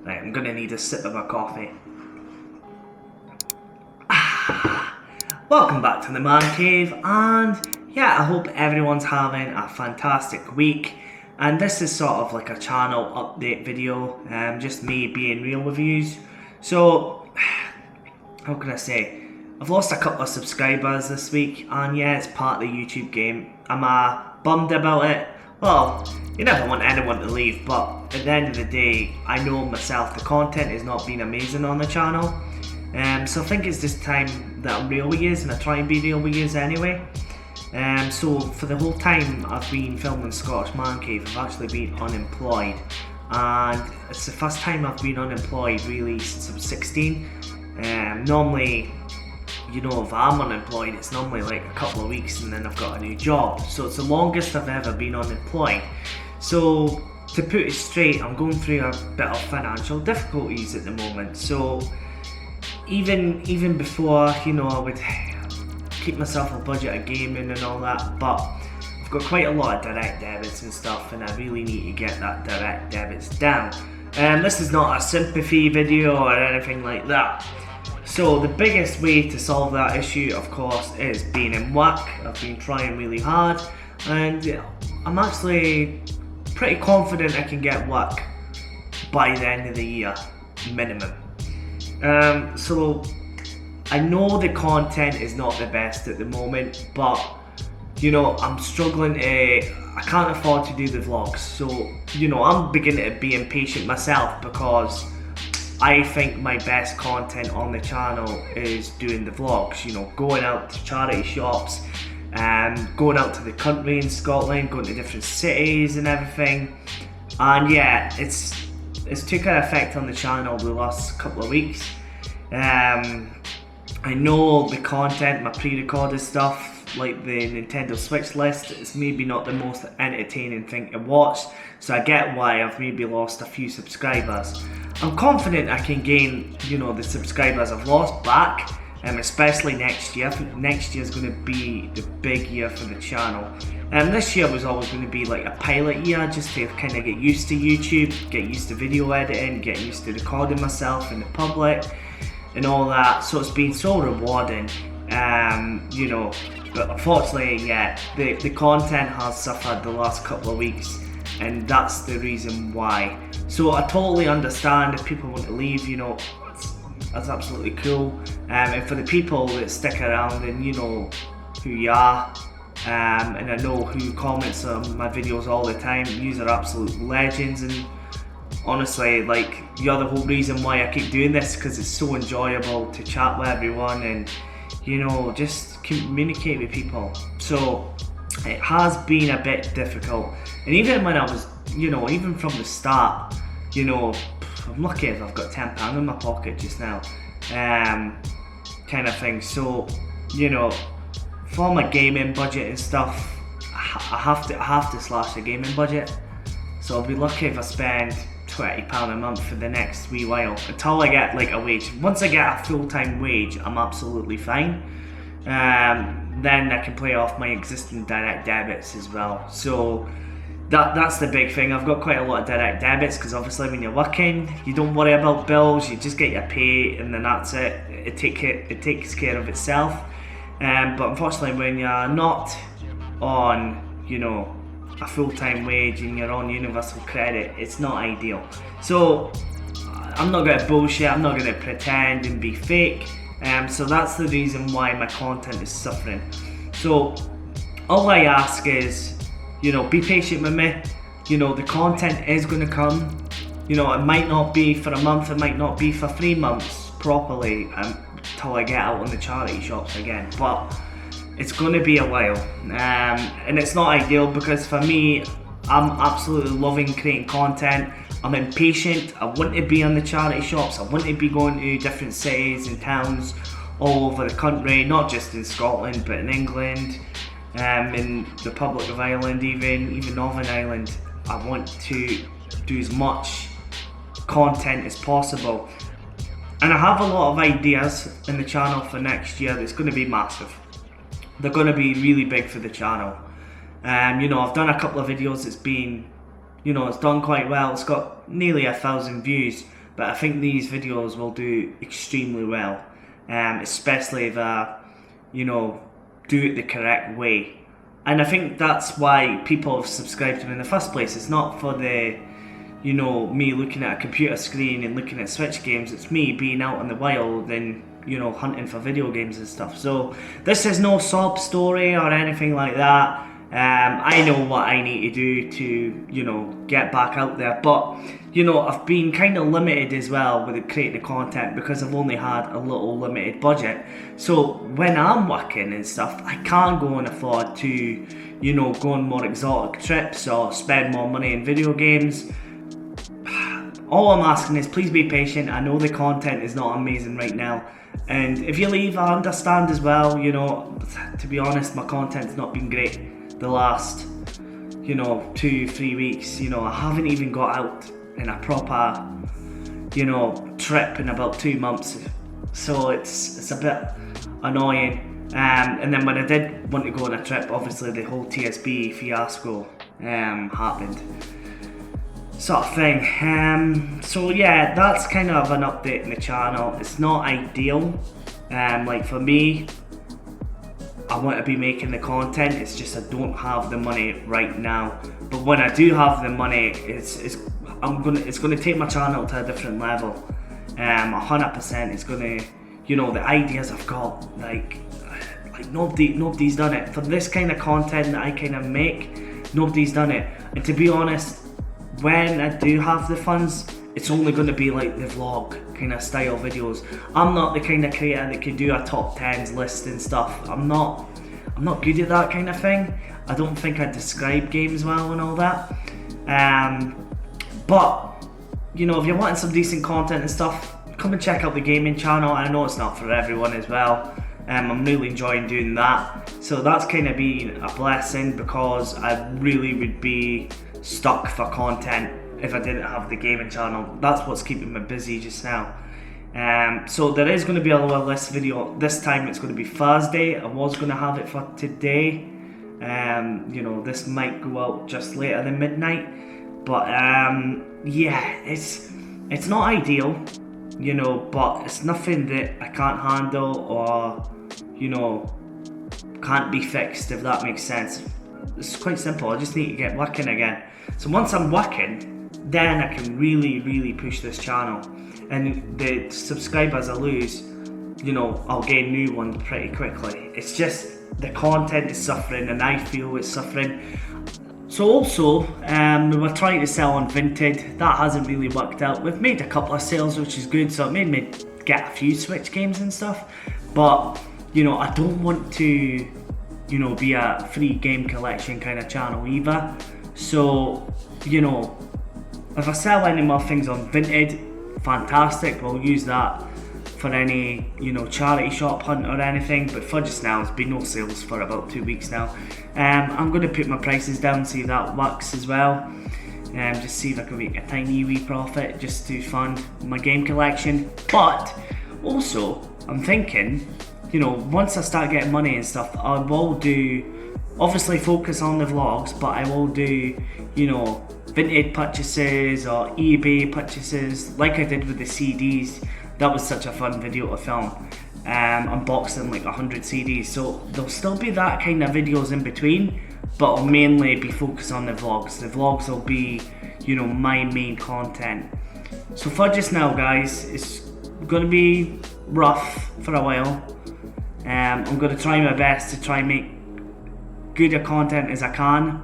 Right, I'm gonna need a sip of my coffee. Welcome back to the Mancave, and yeah, I hope everyone's having a fantastic week. And this is sort of like a channel update video, just me being real with yous. So, how can I say? I've lost a couple of subscribers this week, and yeah, it's part of the YouTube game. Am I bummed about it? Well, you never want anyone to leave, but at the end of the day, I know myself, the content has not been amazing on the channel. So I think it's just time that I'm real with yous, and I try and be real with yous anyway. So for the whole time I've been filming Scottish Mancave, I've actually been unemployed. And it's the first time I've been unemployed really since I was 16. Normally, you know, if I'm unemployed, it's normally like a couple of weeks and then I've got a new job. So it's the longest I've ever been unemployed. So to put it straight, I'm going through a bit of financial difficulties at the moment. So even before, you know, I would keep myself a budget of gaming and all that, but I've got quite a lot of direct debits and stuff, and I really need to get that direct debits down. This is not a sympathy video or anything like that. So the biggest way to solve that issue, of course, is being in work. I've been trying really hard, and I'm actually pretty confident I can get work by the end of the year, minimum. So I know the content is not the best at the moment, but you know, I'm struggling I can't afford to do the vlogs. So, you know, I'm beginning to be impatient myself, because I think my best content on the channel is doing the vlogs, you know, going out to charity shops, going out to the country in Scotland, going to different cities and everything. And yeah, it's taken an effect on the channel the last couple of weeks. I know the content, my pre-recorded stuff, like the Nintendo Switch list, it's maybe not the most entertaining thing to watch, so I get why I've maybe lost a few subscribers. I'm confident I can gain, you know, the subscribers I've lost back, especially next year. I think next year is going to be the big year for the channel. This year was always going to be like a pilot year, just to kind of get used to YouTube, get used to video editing, get used to recording myself in the public and all that. So it's been so rewarding, you know. But unfortunately, yeah, the content has suffered the last couple of weeks, and that's the reason why. So I totally understand if people want to leave, you know, that's absolutely cool. And for the people that stick around, and you know who you are, and I know who comments on my videos all the time, you are absolute legends. And honestly, like, you're the whole reason why I keep doing this, because it's so enjoyable to chat with everyone and, you know, just communicate with people. So it has been a bit difficult, and even when I was, you know, even from the start, you know, I'm lucky if I've got £10 in my pocket just now, kind of thing. So, you know, for my gaming budget and stuff, I have to slash the gaming budget. So I'll be lucky if I spend £20 a month for the next wee while, until I get like a wage. Once I get a full-time wage, I'm absolutely fine. Then I can pay off my existing direct debits as well. So that's the big thing. I've got quite a lot of direct debits, because obviously when you're working, you don't worry about bills, you just get your pay and then that's it. It takes care of itself. But unfortunately, when you're not on, you know, a full-time wage and you're on universal credit, it's not ideal. So I'm not going to bullshit, I'm not going to pretend and be fake. So that's the reason why my content is suffering. So all I ask is, you know, be patient with me. You know, the content is going to come. You know, it might not be for a month, it might not be for 3 months properly, until I get out on the charity shops again, but it's going to be a while. And it's not ideal, because for me, I'm absolutely loving creating content. I'm impatient. I want to be on the charity shops. I want to be going to different cities and towns all over the country, not just in Scotland, but in England, in the Republic of Ireland, even Northern Ireland. I want to do as much content as possible. And I have a lot of ideas in the channel for next year that's going to be massive. They're going to be really big for the channel. You know, I've done a couple of videos that's been, you know, it's done quite well. It's got nearly 1,000 views, but I think these videos will do extremely well, especially if do it the correct way. And I think that's why people have subscribed to me in the first place. It's not for the, me looking at a computer screen and looking at Switch games. It's me being out in the wild and, hunting for video games and stuff. So this is no sob story or anything like that. I know what I need to do to, get back out there. But, I've been kind of limited as well with creating the content because I've only had a little limited budget. So when I'm working and stuff, I can't go and afford to, go on more exotic trips or spend more money in video games. All I'm asking is please be patient. I know the content is not amazing right now. And if you leave, I understand as well. To be honest, my content's not been great the last, 2-3 weeks. I haven't even got out in a proper, trip in about 2 months. So it's a bit annoying. And then when I did want to go on a trip, obviously the whole TSB fiasco happened. Sort of thing. So yeah, that's kind of an update in the channel. It's not ideal. Like for me, I want to be making the content. It's just I don't have the money right now. But when I do have the money, it's gonna take my channel to a different level. 100%. It's gonna, the ideas I've got, like nobody's done it for this kind of content that I kind of make. Nobody's done it, and to be honest, when I do have the funds, it's only going to be like the vlog kind of style videos. I'm not the kind of creator that can do a top 10s list and stuff. I'm not good at that kind of thing. I don't think I describe games well and all that. But if you're wanting some decent content and stuff, come and check out the gaming channel. I know it's not for everyone as well. I'm really enjoying doing that. So that's kind of been a blessing because I really would be stuck for content if I didn't have the gaming channel. That's what's keeping me busy just now. So there is going to be a lower list video. This time it's going to be Thursday. I was going to have it for today. This might go out just later than midnight. But yeah, it's not ideal, but it's nothing that I can't handle or, can't be fixed, if that makes sense. It's quite simple. I just need to get working again. So once I'm working, then I can really push this channel. And the subscribers I lose, I'll gain new ones pretty quickly. It's just the content is suffering and I feel it's suffering. So also, we were trying to sell on Vinted. That hasn't really worked out. We've made a couple of sales, which is good, so it made me get a few Switch games and stuff. But, I don't want to, be a free game collection kind of channel either. So, if I sell any more things on Vinted, fantastic. We'll use that for any, charity shop hunt or anything. But for just now, there's been no sales for about 2 weeks now. I'm going to put my prices down, see if that works as well. Just see if I can make a tiny wee profit just to fund my game collection. But also, I'm thinking, once I start getting money and stuff, I will do, obviously focus on the vlogs, but I will do, Vinted purchases or eBay purchases like I did with the CDs. That was such a fun video to film. Unboxing like 100 CDs. So there'll still be that kind of videos in between, but I'll mainly be focused on the vlogs. The vlogs will be, my main content. So for just now, guys, it's gonna be rough for a while. I'm gonna try my best to try and make good content as I can.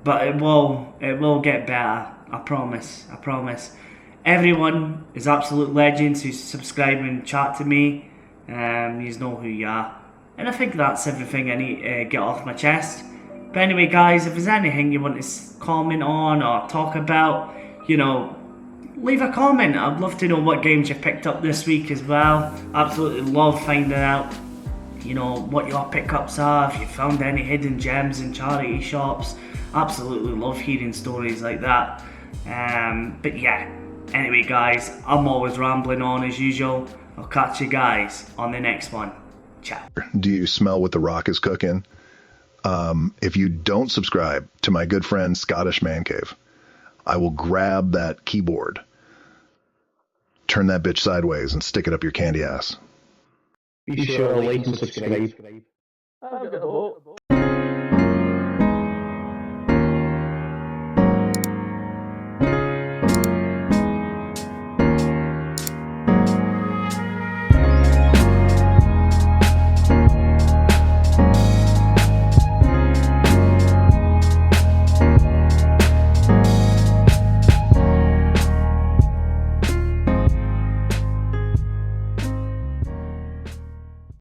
But it will get better. I promise. Everyone is absolute legends who subscribe and chat to me. You know who you are. And I think that's everything I need to get off my chest. But anyway, guys, if there's anything you want to comment on or talk about, leave a comment. I'd love to know what games you picked up this week as well. Absolutely love finding out, what your pickups are, if you found any hidden gems in charity shops. Absolutely love hearing stories like that. But yeah, anyway, guys, I'm always rambling on as usual. I'll catch you guys on the next one. Ciao. Do you smell what the Rock is cooking? If you don't subscribe to my good friend Scottish Mancave, I will grab that keyboard turn that bitch sideways and stick it up your candy ass. Be sure to like and subscribe. I've got a vote.